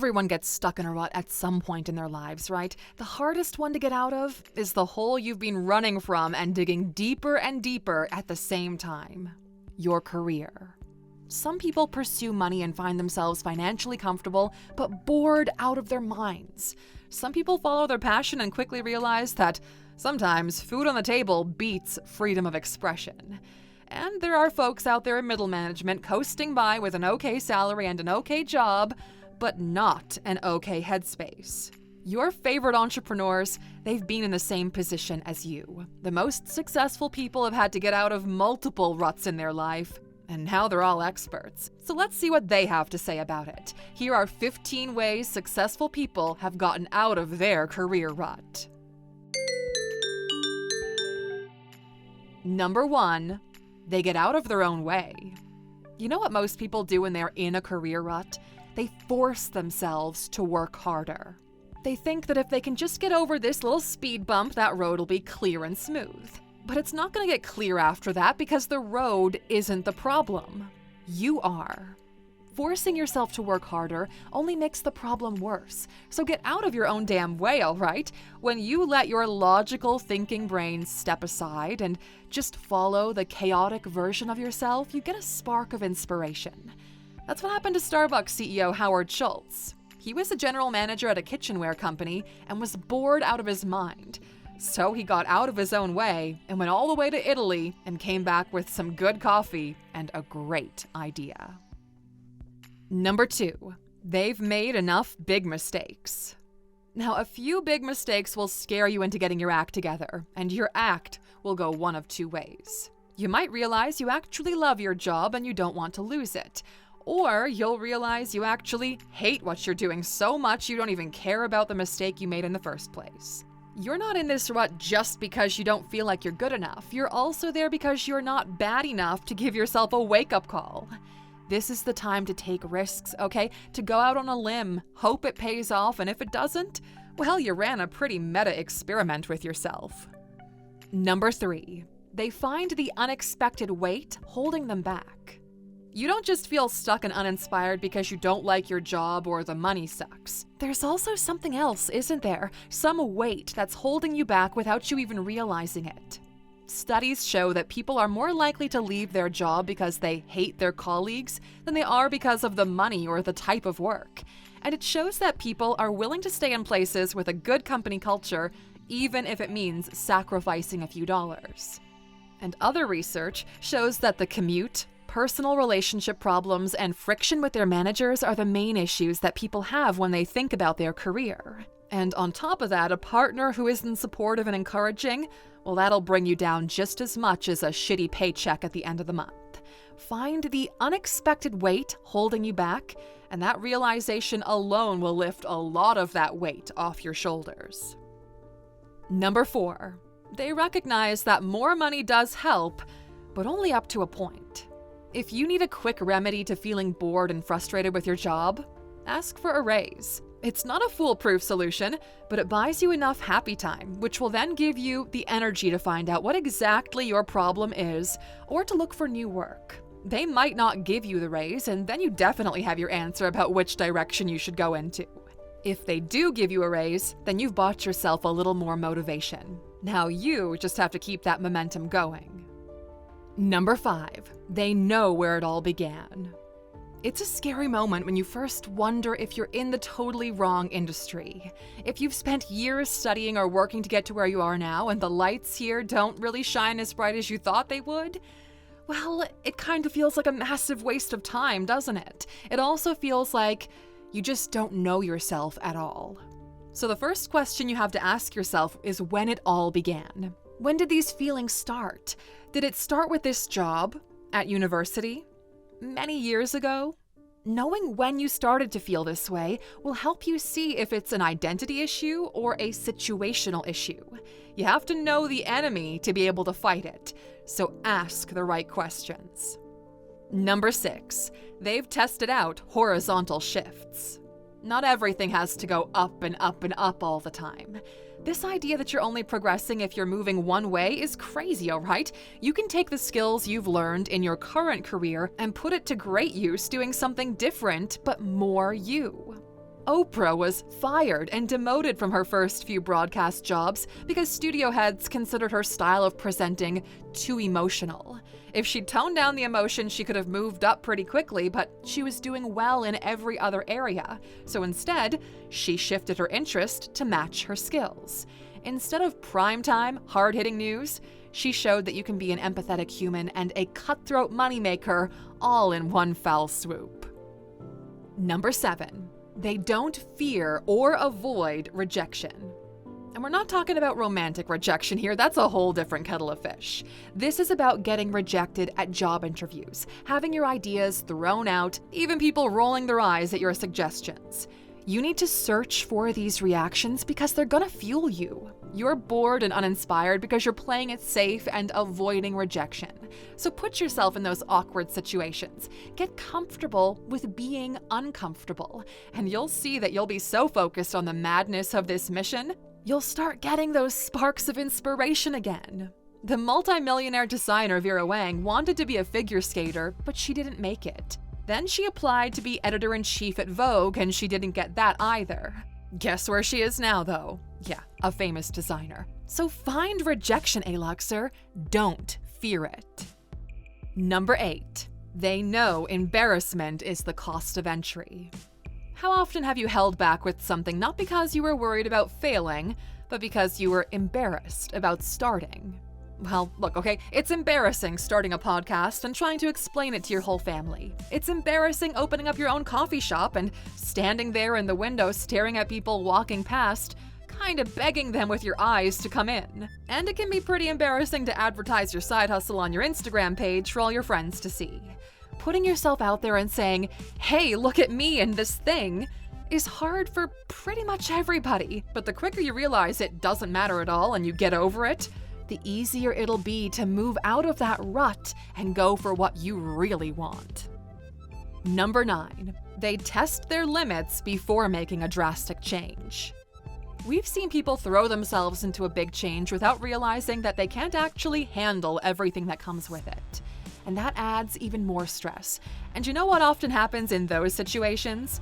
Everyone gets stuck in a rut at some point in their lives, right? The hardest one to get out of is the hole you've been running from and digging deeper and deeper at the same time. Your career. Some people pursue money and find themselves financially comfortable, but bored out of their minds. Some people follow their passion and quickly realize that sometimes food on the table beats freedom of expression. And there are folks out there in middle management coasting by with an okay salary and an okay job, but not an okay headspace. Your favorite entrepreneurs, they've been in the same position as you. The most successful people have had to get out of multiple ruts in their life, and now they're all experts. So let's see what they have to say about it. Here are 15 ways successful people have gotten out of their career rut. Number 1, they get out of their own way. You know what most people do when they're in a career rut? They force themselves to work harder. They think that if they can just get over this little speed bump, that road will be clear and smooth. But it's not going to get clear after that because the road isn't the problem. You are. Forcing yourself to work harder only makes the problem worse. So get out of your own damn way, all right? When you let your logical thinking brain step aside and just follow the chaotic version of yourself, you get a spark of inspiration. That's what happened to Starbucks CEO Howard Schultz. He was a general manager at a kitchenware company and was bored out of his mind. So he got out of his own way and went all the way to Italy and came back with some good coffee and a great idea. Number 2, they've made enough big mistakes. Now, a few big mistakes will scare you into getting your act together, and your act will go one of 2 ways. You might realize you actually love your job and you don't want to lose it. Or you'll realize you actually hate what you're doing so much you don't even care about the mistake you made in the first place. You're not in this rut just because you don't feel like you're good enough. You're also there because you're not bad enough to give yourself a wake-up call. This is the time to take risks, okay? To go out on a limb, hope it pays off, and if it doesn't, well, you ran a pretty meta experiment with yourself. Number 3, they find the unexpected weight holding them back. You don't just feel stuck and uninspired because you don't like your job or the money sucks. There's also something else, isn't there? Some weight that's holding you back without you even realizing it. Studies show that people are more likely to leave their job because they hate their colleagues than they are because of the money or the type of work. And it shows that people are willing to stay in places with a good company culture, even if it means sacrificing a few dollars. And other research shows that the commute, personal relationship problems, and friction with their managers are the main issues that people have when they think about their career. And on top of that, a partner who isn't supportive and encouraging, well, that'll bring you down just as much as a shitty paycheck at the end of the month. Find the unexpected weight holding you back, and that realization alone will lift a lot of that weight off your shoulders. Number 4, they recognize that more money does help, but only up to a point. If you need a quick remedy to feeling bored and frustrated with your job, ask for a raise. It's not a foolproof solution, but it buys you enough happy time, which will then give you the energy to find out what exactly your problem is or to look for new work. They might not give you the raise, and then you definitely have your answer about which direction you should go into. If they do give you a raise, then you've bought yourself a little more motivation. Now you just have to keep that momentum going. Number 5, they know where it all began. It's a scary moment when you first wonder if you're in the totally wrong industry. If you've spent years studying or working to get to where you are now and the lights here don't really shine as bright as you thought they would, well, it kind of feels like a massive waste of time, doesn't it? It also feels like you just don't know yourself at all. So the first question you have to ask yourself is when it all began. When did these feelings start? Did it start with this job at university? Many years ago? Knowing when you started to feel this way will help you see if it's an identity issue or a situational issue. You have to know the enemy to be able to fight it, so ask the right questions. Number 6, they've tested out horizontal shifts. Not everything has to go up and up and up all the time. This idea that you're only progressing if you're moving one way is crazy, all right? You can take the skills you've learned in your current career and put it to great use doing something different, but more you. Oprah was fired and demoted from her first few broadcast jobs because studio heads considered her style of presenting too emotional. If she'd toned down the emotion, she could have moved up pretty quickly, but she was doing well in every other area. So instead, she shifted her interest to match her skills. Instead of primetime, hard-hitting news, she showed that you can be an empathetic human and a cutthroat moneymaker all in one foul swoop. Number 7. They don't fear or avoid rejection. And we're not talking about romantic rejection here, that's a whole different kettle of fish. This is about getting rejected at job interviews, having your ideas thrown out, even people rolling their eyes at your suggestions. You need to search for these reactions because they're gonna fuel you. You're bored and uninspired because you're playing it safe and avoiding rejection. So put yourself in those awkward situations. Get comfortable with being uncomfortable, and you'll see that you'll be so focused on the madness of this mission, you'll start getting those sparks of inspiration again. The multimillionaire designer Vera Wang wanted to be a figure skater, but she didn't make it. Then she applied to be editor-in-chief at Vogue, and she didn't get that either. Guess where she is now, though? Yeah, a famous designer. So find rejection, Aluxer. Don't fear it. Number 8. They know embarrassment is the cost of entry. How often have you held back with something not because you were worried about failing, but because you were embarrassed about starting? Well, look, okay, it's embarrassing starting a podcast and trying to explain it to your whole family. It's embarrassing opening up your own coffee shop and standing there in the window staring at people walking past, kind of begging them with your eyes to come in. And it can be pretty embarrassing to advertise your side hustle on your Instagram page for all your friends to see. Putting yourself out there and saying, "Hey, look at me and this thing," is hard for pretty much everybody. But the quicker you realize it doesn't matter at all and you get over it, the easier it'll be to move out of that rut and go for what you really want. Number 9. They test their limits before making a drastic change. We've seen people throw themselves into a big change without realizing that they can't actually handle everything that comes with it. And that adds even more stress. And you know what often happens in those situations?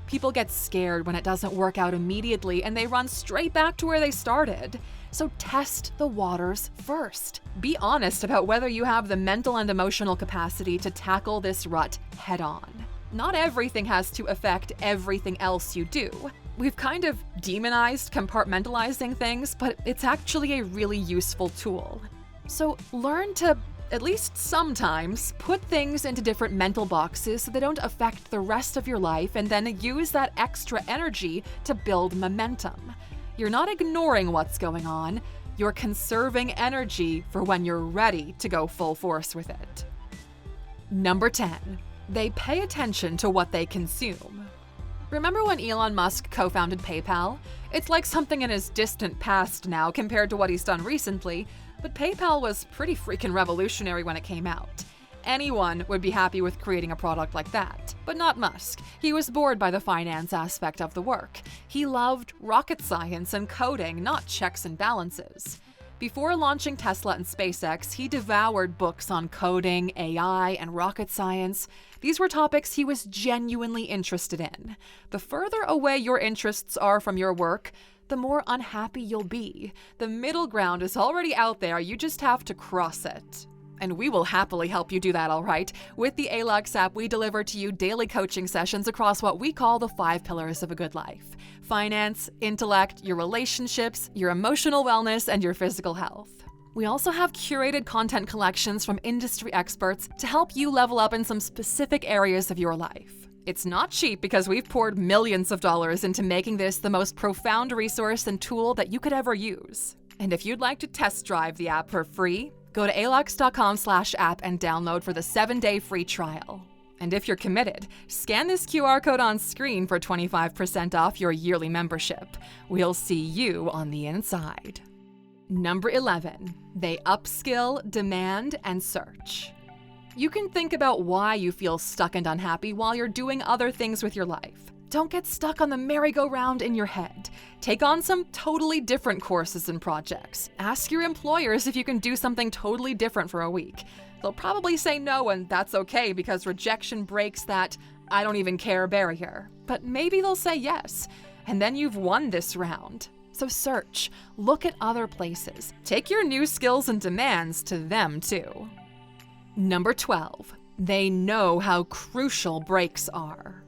People get scared when it doesn't work out immediately and they run straight back to where they started. So test the waters first. Be honest about whether you have the mental and emotional capacity to tackle this rut head on. Not everything has to affect everything else you do. We've kind of demonized compartmentalizing things, but it's actually a really useful tool. So learn to, at least sometimes, put things into different mental boxes so they don't affect the rest of your life, and then use that extra energy to build momentum. You're not ignoring what's going on, you're conserving energy for when you're ready to go full force with it. Number 10. They pay attention to what they consume. Remember when Elon Musk co-founded PayPal? It's like something in his distant past now compared to what he's done recently, but PayPal was pretty freaking revolutionary when it came out. Anyone would be happy with creating a product like that, but not Musk. He was bored by the finance aspect of the work. He loved rocket science and coding, not checks and balances. Before launching Tesla and SpaceX, he devoured books on coding, AI, and rocket science. These were topics he was genuinely interested in. The further away your interests are from your work, the more unhappy you'll be. The middle ground is already out there, you just have to cross it. And we will happily help you do that, all right? With the Alux app, we deliver to you daily coaching sessions across what we call the 5 pillars of a good life: finance, intellect, your relationships, your emotional wellness, and your physical health. We also have curated content collections from industry experts to help you level up in some specific areas of your life. It's not cheap because we've poured millions of dollars into making this the most profound resource and tool that you could ever use. And if you'd like to test drive the app for free, go to Alux.com/app and download for the 7-day free trial. And if you're committed, scan this QR code on screen for 25% off your yearly membership. We'll see you on the inside. Number 11. They upskill, demand, and search. You can think about why you feel stuck and unhappy while you're doing other things with your life. Don't get stuck on the merry-go-round in your head. Take on some totally different courses and projects. Ask your employers if you can do something totally different for a week. They'll probably say no, and that's okay because rejection breaks that "I don't even care" barrier. But maybe they'll say yes, and then you've won this round. So search, look at other places. Take your new skills and demands to them too. Number 12, they know how crucial breaks are.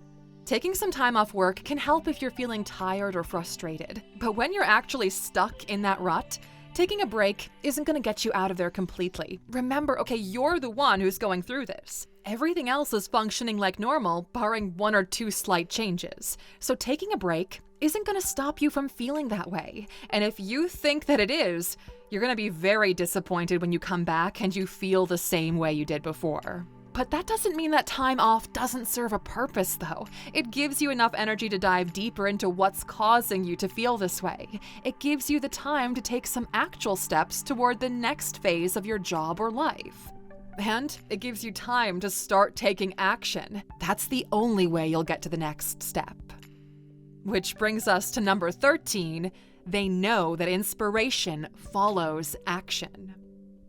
Taking some time off work can help if you're feeling tired or frustrated. But when you're actually stuck in that rut, taking a break isn't going to get you out of there completely. Remember, okay, you're the one who's going through this. Everything else is functioning like normal, barring 1 or 2 slight changes. So taking a break isn't going to stop you from feeling that way. And if you think that it is, you're going to be very disappointed when you come back and you feel the same way you did before. But that doesn't mean that time off doesn't serve a purpose, though. It gives you enough energy to dive deeper into what's causing you to feel this way. It gives you the time to take some actual steps toward the next phase of your job or life. And it gives you time to start taking action. That's the only way you'll get to the next step. Which brings us to number 13, they know that inspiration follows action.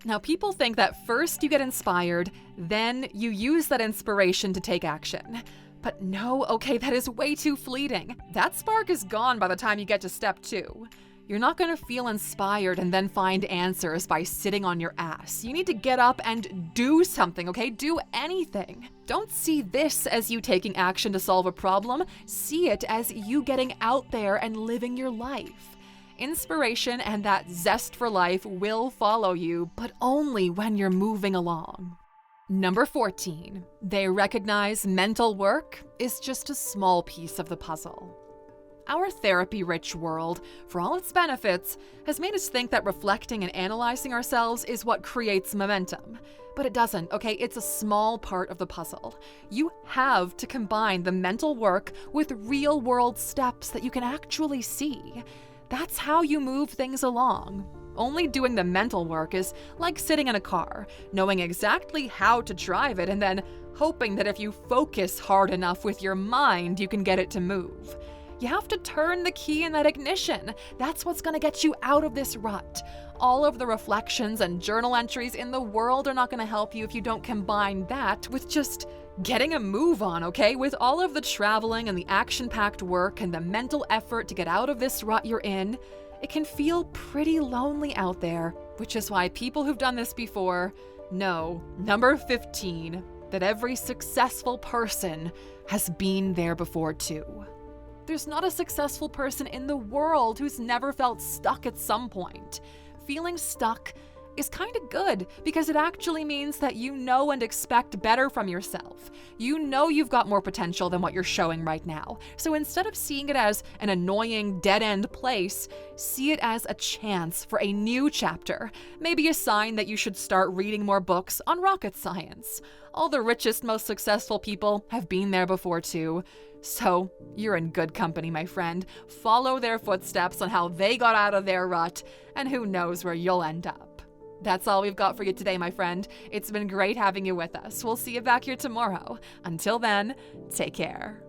Now, people think that first you get inspired, then you use that inspiration to take action. But no, okay, that is way too fleeting. That spark is gone by the time you get to step 2. You're not going to feel inspired and then find answers by sitting on your ass. You need to get up and do something, okay? Do anything. Don't see this as you taking action to solve a problem. See it as you getting out there and living your life. Inspiration and that zest for life will follow you, but only when you're moving along. Number 14, they recognize mental work is just a small piece of the puzzle. Our therapy-rich world, for all its benefits, has made us think that reflecting and analyzing ourselves is what creates momentum. But it doesn't, okay? It's a small part of the puzzle. You have to combine the mental work with real-world steps that you can actually see. That's how you move things along. Only doing the mental work is like sitting in a car, knowing exactly how to drive it and then hoping that if you focus hard enough with your mind, you can get it to move. You have to turn the key in that ignition. That's what's going to get you out of this rut. All of the reflections and journal entries in the world are not going to help you if you don't combine that with just getting a move on, okay? With all of the traveling and the action-packed work and the mental effort to get out of this rut you're in, it can feel pretty lonely out there, which is why people who've done this before know, number 15, that every successful person has been there before too. There's not a successful person in the world who's never felt stuck at some point. Feeling stuck is kind of good because it actually means that you know and expect better from yourself. You know you've got more potential than what you're showing right now. So instead of seeing it as an annoying dead-end place, see it as a chance for a new chapter. Maybe a sign that you should start reading more books on rocket science. All the richest, most successful people have been there before too. So you're in good company, my friend. Follow their footsteps on how they got out of their rut, and who knows where you'll end up. That's all we've got for you today, my friend. It's been great having you with us. We'll see you back here tomorrow. Until then, take care.